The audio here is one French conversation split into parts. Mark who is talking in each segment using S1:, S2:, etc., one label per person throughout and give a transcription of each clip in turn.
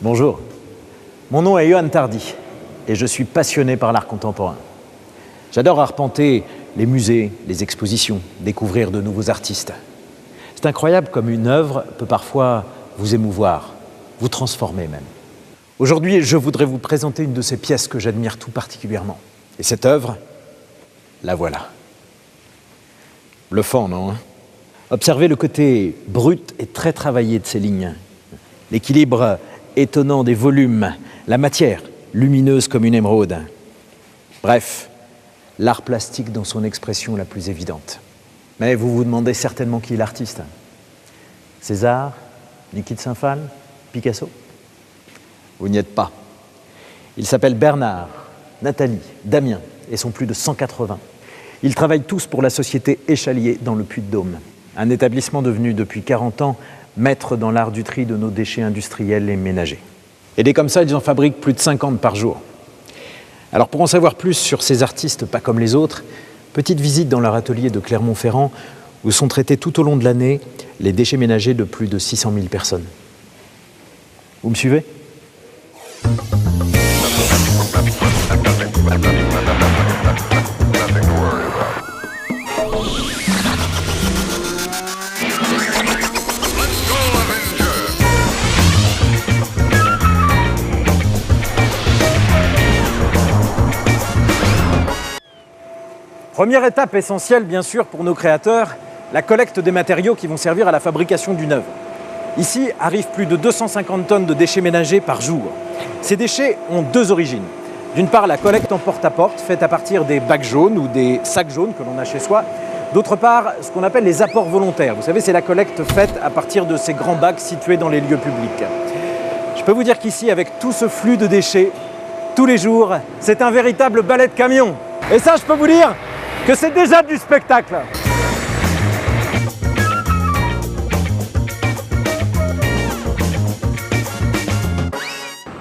S1: Bonjour, mon nom est Johan Tardy et je suis passionné par l'art contemporain. J'adore arpenter les musées, les expositions, découvrir de nouveaux artistes. C'est incroyable comme une œuvre peut parfois vous émouvoir, vous transformer même. Aujourd'hui, je voudrais vous présenter une de ces pièces que j'admire tout particulièrement. Et cette œuvre, la voilà. Bluffant, non ? Observez le côté brut et très travaillé de ces lignes. L'équilibre étonnant des volumes, la matière lumineuse comme une émeraude. Bref, l'art plastique dans son expression la plus évidente. Mais vous vous demandez certainement qui est l'artiste. César, Niki de Saint-Phal, Picasso ? Vous n'y êtes pas. Ils s'appellent Bernard, Nathalie, Damien et sont plus de 180. Ils travaillent tous pour la société Échalier dans le Puy-de-Dôme, un établissement devenu depuis 40 ans maître dans l'art du tri de nos déchets industriels et ménagers. Aidés comme ça, ils en fabriquent plus de 50 par jour. Alors pour en savoir plus sur ces artistes pas comme les autres, petite visite dans leur atelier de Clermont-Ferrand où sont traités tout au long de l'année les déchets ménagers de plus de 600 000 personnes. Vous me suivez ? Première étape essentielle, bien sûr, pour nos créateurs, la collecte des matériaux qui vont servir à la fabrication d'une œuvre. Ici arrivent plus de 250 tonnes de déchets ménagers par jour. Ces déchets ont deux origines. D'une part, la collecte en porte-à-porte, faite à partir des bacs jaunes ou des sacs jaunes que l'on a chez soi. D'autre part, ce qu'on appelle les apports volontaires. Vous savez, c'est la collecte faite à partir de ces grands bacs situés dans les lieux publics. Je peux vous dire qu'ici, avec tout ce flux de déchets, tous les jours, c'est un véritable balai de camion. Et ça, je peux vous dire que c'est déjà du spectacle.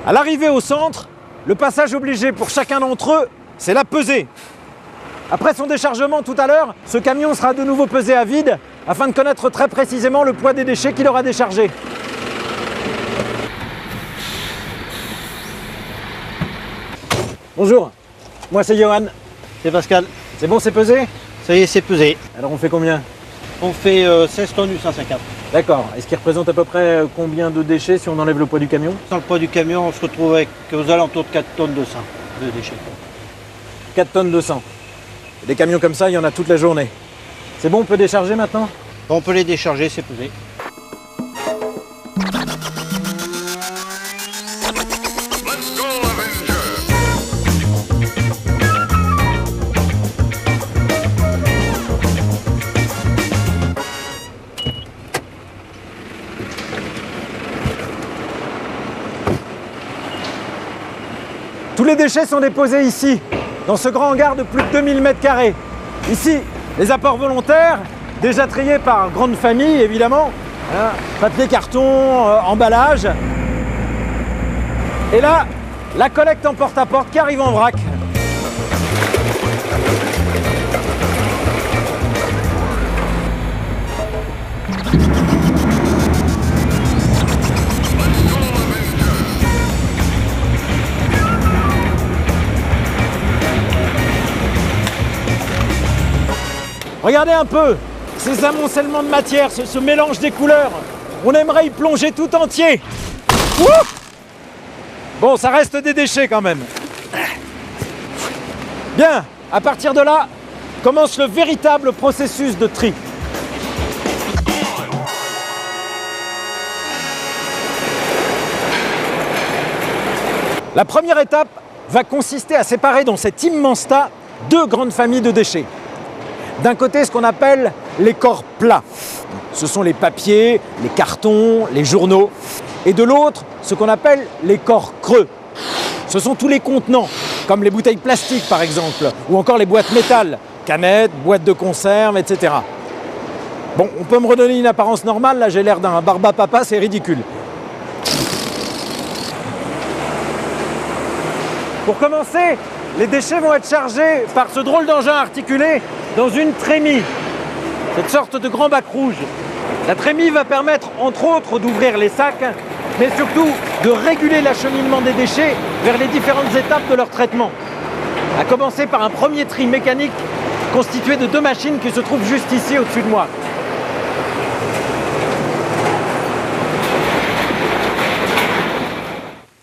S1: À l'arrivée au centre, le passage obligé pour chacun d'entre eux, c'est la pesée. Après son déchargement tout à l'heure, ce camion sera de nouveau pesé à vide afin de connaître très précisément le poids des déchets qu'il aura déchargés. Bonjour, moi c'est Johan.
S2: C'est Pascal.
S1: C'est bon, c'est pesé ?
S2: Ça y est, c'est pesé.
S1: Alors on fait combien ?
S2: On fait 16 tonnes du 150.
S1: D'accord. Est-ce qu'il représente à peu près combien de déchets si on enlève le poids du camion ?
S2: Sans le poids du camion, on se retrouve avec aux alentours de 4 tonnes de sang de déchets.
S1: 4 tonnes de sang. Des camions comme ça, il y en a toute la journée. C'est bon, on peut décharger maintenant ?
S2: On peut les décharger, c'est pesé.
S1: Tous les déchets sont déposés ici, dans ce grand hangar de plus de 2000 m². Ici, les apports volontaires, déjà triés par grande famille évidemment, hein, papier, carton, emballage. Et là, la collecte en porte-à-porte qui arrive en vrac. Regardez un peu ces amoncellements de matière, ce mélange des couleurs. On aimerait y plonger tout entier. Ouf ! Bon, ça reste des déchets quand même. Bien, à partir de là, commence le véritable processus de tri. La première étape va consister à séparer dans cet immense tas deux grandes familles de déchets. D'un côté, ce qu'on appelle les corps plats. Ce sont les papiers, les cartons, les journaux. Et de l'autre, ce qu'on appelle les corps creux. Ce sont tous les contenants, comme les bouteilles plastiques par exemple, ou encore les boîtes métal, canettes, boîtes de conserve, etc. Bon, on peut me redonner une apparence normale, là j'ai l'air d'un barbapapa, c'est ridicule. Pour commencer, les déchets vont être chargés par ce drôle d'engin articulé dans une trémie, cette sorte de grand bac rouge. La trémie va permettre, entre autres, d'ouvrir les sacs mais surtout de réguler l'acheminement des déchets vers les différentes étapes de leur traitement. À commencer par un premier tri mécanique constitué de 2 machines qui se trouvent juste ici au-dessus de moi.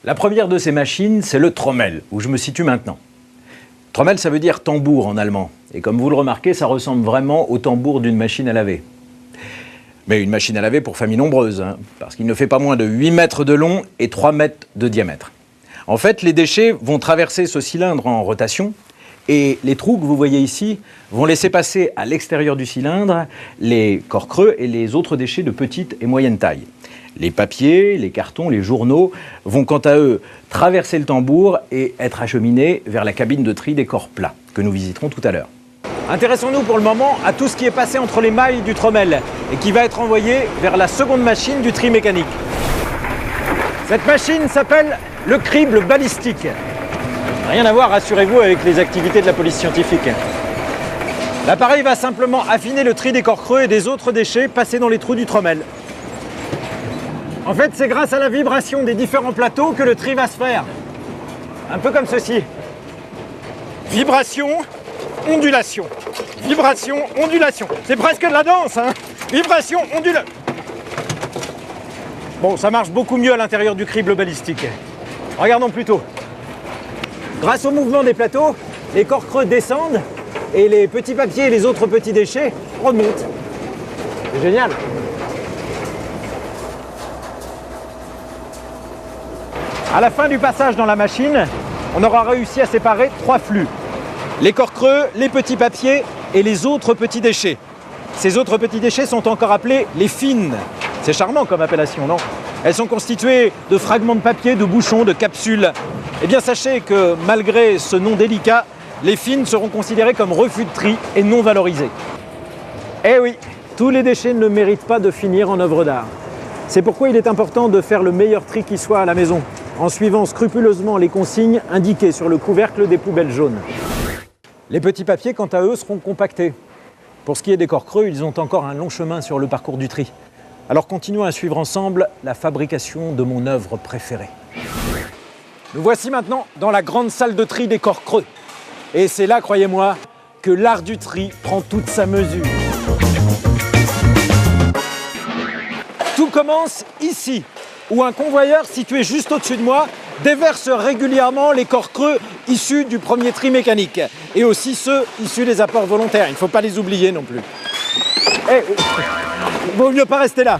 S1: La première de ces machines, c'est le Trommel, où je me situe maintenant. Trommel, ça veut dire tambour en allemand. Et comme vous le remarquez, ça ressemble vraiment au tambour d'une machine à laver. Mais une machine à laver pour famille nombreuse, parce qu'il ne fait pas moins de 8 mètres de long et 3 mètres de diamètre. En fait, les déchets vont traverser ce cylindre en rotation, et les trous que vous voyez ici vont laisser passer à l'extérieur du cylindre les corps creux et les autres déchets de petite et moyenne taille. Les papiers, les cartons, les journaux vont quant à eux traverser le tambour et être acheminés vers la cabine de tri des corps plats, que nous visiterons tout à l'heure. Intéressons-nous pour le moment à tout ce qui est passé entre les mailles du Trommel et qui va être envoyé vers la seconde machine du tri mécanique. Cette machine s'appelle le crible balistique. Rien à voir, rassurez-vous, avec les activités de la police scientifique. L'appareil va simplement affiner le tri des corps creux et des autres déchets passés dans les trous du Trommel. En fait, c'est grâce à la vibration des différents plateaux que le tri va se faire. Un peu comme ceci.
S3: Vibration, ondulation. Vibration, ondulation. C'est presque de la danse, hein. Vibration, ondulation.
S1: Bon, ça marche beaucoup mieux à l'intérieur du crible balistique. Regardons plutôt. Grâce au mouvement des plateaux, les corps creux descendent et les petits papiers et les autres petits déchets remontent. C'est génial. À la fin du passage dans la machine, on aura réussi à séparer 3 flux. Les corps creux, les petits papiers et les autres petits déchets. Ces autres petits déchets sont encore appelés les fines. C'est charmant comme appellation, non? Elles sont constituées de fragments de papier, de bouchons, de capsules. Eh bien, sachez que malgré ce nom délicat, les fines seront considérées comme refus de tri et non valorisées. Eh oui, tous les déchets ne méritent pas de finir en œuvre d'art. C'est pourquoi il est important de faire le meilleur tri qui soit à la maison, en suivant scrupuleusement les consignes indiquées sur le couvercle des poubelles jaunes. Les petits papiers, quant à eux, seront compactés. Pour ce qui est des corps creux, ils ont encore un long chemin sur le parcours du tri. Alors continuons à suivre ensemble la fabrication de mon œuvre préférée. Nous voici maintenant dans la grande salle de tri des corps creux. Et c'est là, croyez-moi, que l'art du tri prend toute sa mesure. Tout commence ici, où un convoyeur situé juste au-dessus de moi déverse régulièrement les corps creux issus du premier tri mécanique et aussi ceux issus des apports volontaires. Il ne faut pas les oublier non plus. Vaut mieux pas rester là.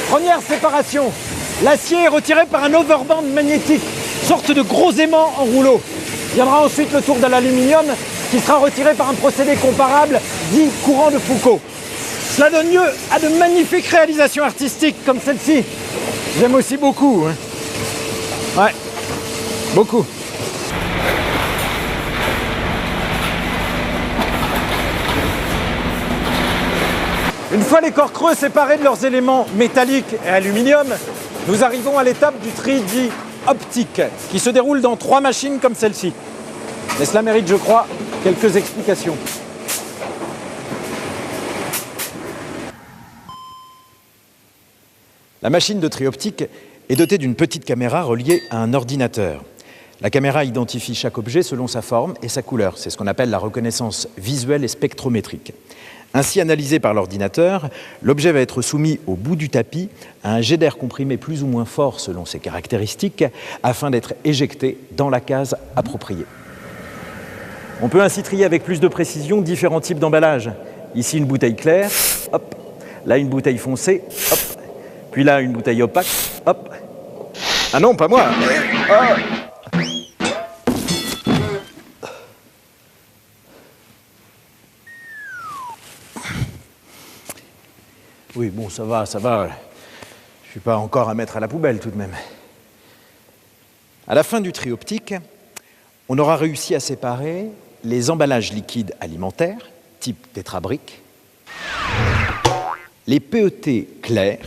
S1: Première séparation. L'acier est retiré par un overband magnétique, sorte de gros aimant en rouleau. Viendra ensuite le tour de l'aluminium qui sera retiré par un procédé comparable dit courant de Foucault. Cela donne lieu à de magnifiques réalisations artistiques comme celle-ci. J'aime aussi beaucoup. Ouais, beaucoup. Une fois les corps creux séparés de leurs éléments métalliques et aluminium, nous arrivons à l'étape du tri dit optique, qui se déroule dans 3 machines comme celle-ci. Mais cela mérite, je crois, quelques explications. La machine de tri optique est dotée d'une petite caméra reliée à un ordinateur. La caméra identifie chaque objet selon sa forme et sa couleur. C'est ce qu'on appelle la reconnaissance visuelle et spectrométrique. Ainsi analysé par l'ordinateur, l'objet va être soumis au bout du tapis à un jet d'air comprimé plus ou moins fort selon ses caractéristiques afin d'être éjecté dans la case appropriée. On peut ainsi trier avec plus de précision différents types d'emballages. Ici une bouteille claire, hop. Là une bouteille foncée, hop. Puis là une bouteille opaque, hop. Ah non, pas moi. Oh. Oui, bon, ça va. Je ne suis pas encore à mettre à la poubelle tout de même. À la fin du tri optique, on aura réussi à séparer les emballages liquides alimentaires, type tétrabrique, les PET clairs,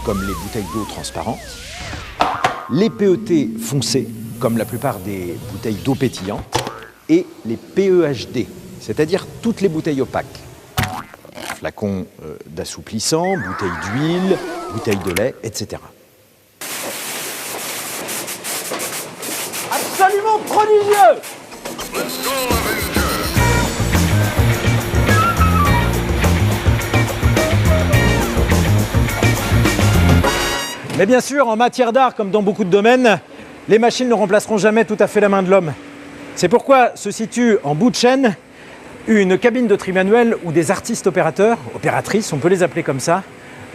S1: comme les bouteilles d'eau transparentes, les PET foncés, comme la plupart des bouteilles d'eau pétillante, et les PEHD, c'est-à-dire toutes les bouteilles opaques. Flacons d'assouplissant, bouteilles d'huile, bouteilles de lait, etc.
S3: Absolument prodigieux! Mais bien sûr, en matière d'art, comme dans beaucoup de domaines, les machines ne remplaceront jamais tout à fait la main de l'homme. C'est pourquoi se situe en bout de chaîne une cabine de tri manuel où des artistes opérateurs, opératrices, on peut les appeler comme ça,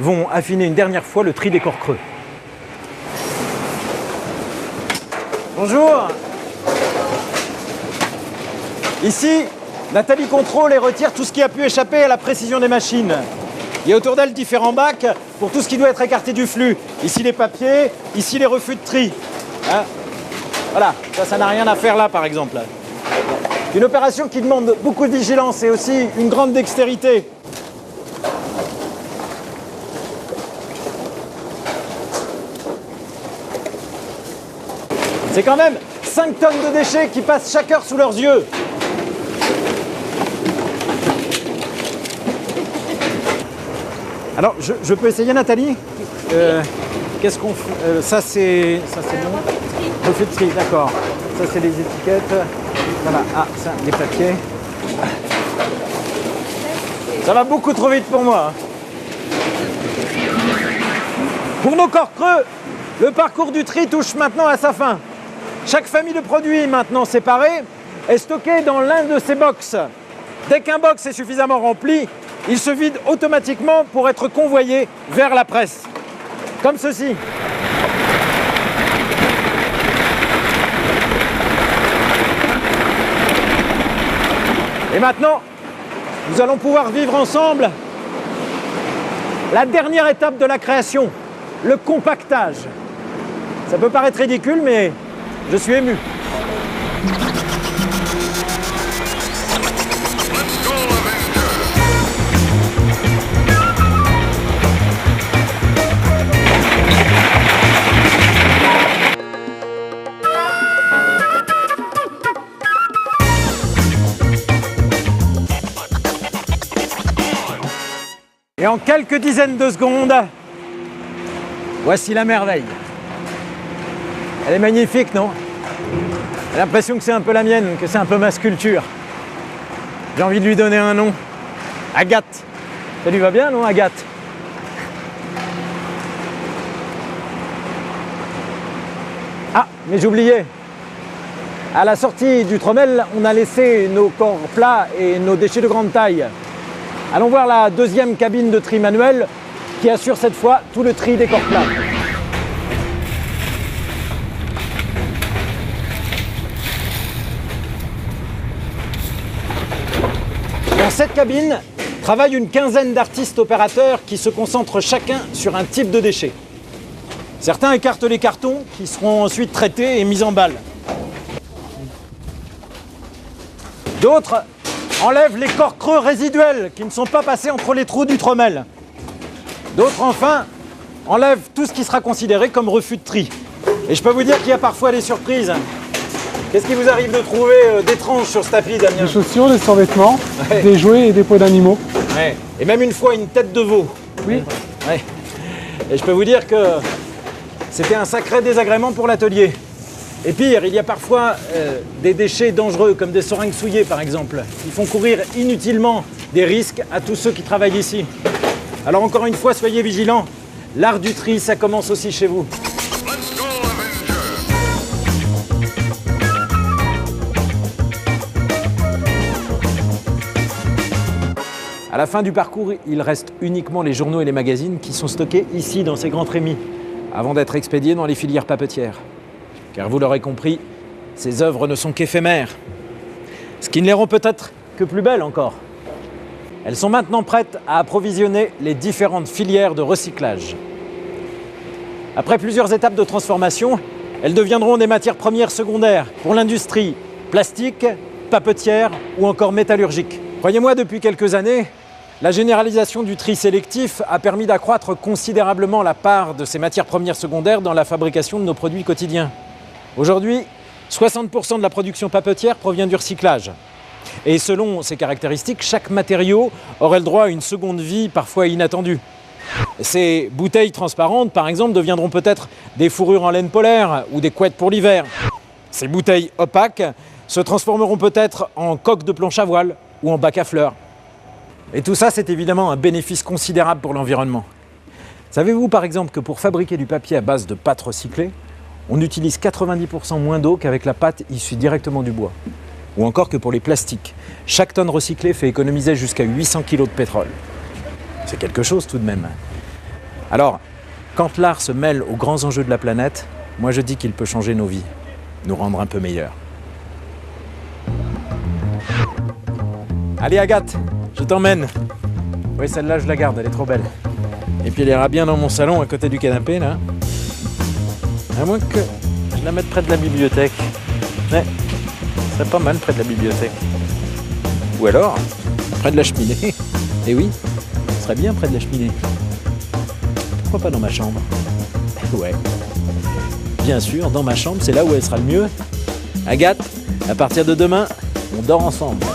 S3: vont affiner une dernière fois le tri des corps creux. Bonjour. Ici, Nathalie contrôle et retire tout ce qui a pu échapper à la précision des machines. Il y a autour d'elle différents bacs pour tout ce qui doit être écarté du flux. Ici les papiers, ici les refus de tri. Hein, voilà, ça n'a rien à faire là par exemple. Une opération qui demande beaucoup de vigilance et aussi une grande dextérité. C'est quand même 5 tonnes de déchets qui passent chaque heure sous leurs yeux. Alors, je peux essayer, Nathalie? Qu'est-ce qu'on fait? Ça, c'est bon. Refus de tri, d'accord. Ça, c'est les étiquettes. Voilà, ah, ça, les papiers. Ça va beaucoup trop vite pour moi. Pour nos corps creux, le parcours du tri touche maintenant à sa fin. Chaque famille de produits maintenant séparée est stockée dans l'un de ces box. Dès qu'un box est suffisamment rempli, il se vide automatiquement pour être convoyé vers la presse. Comme ceci. Et maintenant, nous allons pouvoir vivre ensemble la dernière étape de la création, le compactage. Ça peut paraître ridicule, mais je suis ému. Et en quelques dizaines de secondes, voici la merveille. Elle est magnifique, non? J'ai l'impression que c'est un peu la mienne, que c'est un peu ma sculpture. J'ai envie de lui donner un nom. Agathe. Ça lui va bien, non, Agathe? Ah, mais j'oubliais. À la sortie du trommel, on a laissé nos corps plats et nos déchets de grande taille. Allons voir la deuxième cabine de tri manuel qui assure cette fois tout le tri des corps plats. Dans cette cabine travaille une quinzaine d'artistes opérateurs qui se concentrent chacun sur un type de déchet. Certains écartent les cartons qui seront ensuite traités et mis en balle. D'autres enlèvent les corps creux résiduels qui ne sont pas passés entre les trous du trommel. D'autres, enfin, enlèvent tout ce qui sera considéré comme refus de tri. Et je peux vous dire qu'il y a parfois des surprises. Qu'est-ce qui vous arrive de trouver d'étrange sur ce tapis, Damien?
S4: Des chaussures, des survêtements,
S3: Ouais.
S4: des jouets et des peaux d'animaux.
S3: Ouais. Et même une fois, une tête de veau.
S4: Oui.
S3: Ouais. Et je peux vous dire que c'était un sacré désagrément pour l'atelier. Et pire, il y a parfois des déchets dangereux, comme des seringues souillées par exemple, qui font courir inutilement des risques à tous ceux qui travaillent ici. Alors encore une fois, soyez vigilants. L'art du tri, ça commence aussi chez vous. À la fin du parcours, il reste uniquement les journaux et les magazines qui sont stockés ici dans ces grands trémies, avant d'être expédiés dans les filières papetières. Car vous l'aurez compris, ces œuvres ne sont qu'éphémères. Ce qui ne les rend peut-être que plus belles encore. Elles sont maintenant prêtes à approvisionner les différentes filières de recyclage. Après plusieurs étapes de transformation, elles deviendront des matières premières secondaires pour l'industrie plastique, papetière ou encore métallurgique. Croyez-moi, depuis quelques années, La généralisation du tri sélectif a permis d'accroître considérablement la part de ces matières premières secondaires dans la fabrication de nos produits quotidiens. Aujourd'hui, 60% de la production papetière provient du recyclage. Et selon ces caractéristiques, chaque matériau aurait le droit à une seconde vie parfois inattendue. Ces bouteilles transparentes, par exemple, deviendront peut-être des fourrures en laine polaire ou des couettes pour l'hiver. Ces bouteilles opaques se transformeront peut-être en coques de planche à voile ou en bac à fleurs. Et tout ça, c'est évidemment un bénéfice considérable pour l'environnement. Savez-vous par exemple que pour fabriquer du papier à base de pâte recyclée, on utilise 90% moins d'eau qu'avec la pâte issue directement du bois? Ou encore que pour les plastiques, chaque tonne recyclée fait économiser jusqu'à 800 kg de pétrole. C'est quelque chose tout de même. Alors, quand l'art se mêle aux grands enjeux de la planète, moi je dis qu'il peut changer nos vies, nous rendre un peu meilleurs. Allez Agathe, je t'emmène. Oui, celle-là je la garde, elle est trop belle. Et puis elle ira bien dans mon salon à côté du canapé là. À moins que je la mette près de la bibliothèque. Ouais, ce serait pas mal près de la bibliothèque. Ou alors, près de la cheminée. Eh oui, ce serait bien près de la cheminée. Pourquoi pas dans ma chambre? Ouais. Bien sûr, dans ma chambre, c'est là où elle sera le mieux. Agathe, à partir de demain, on dort ensemble.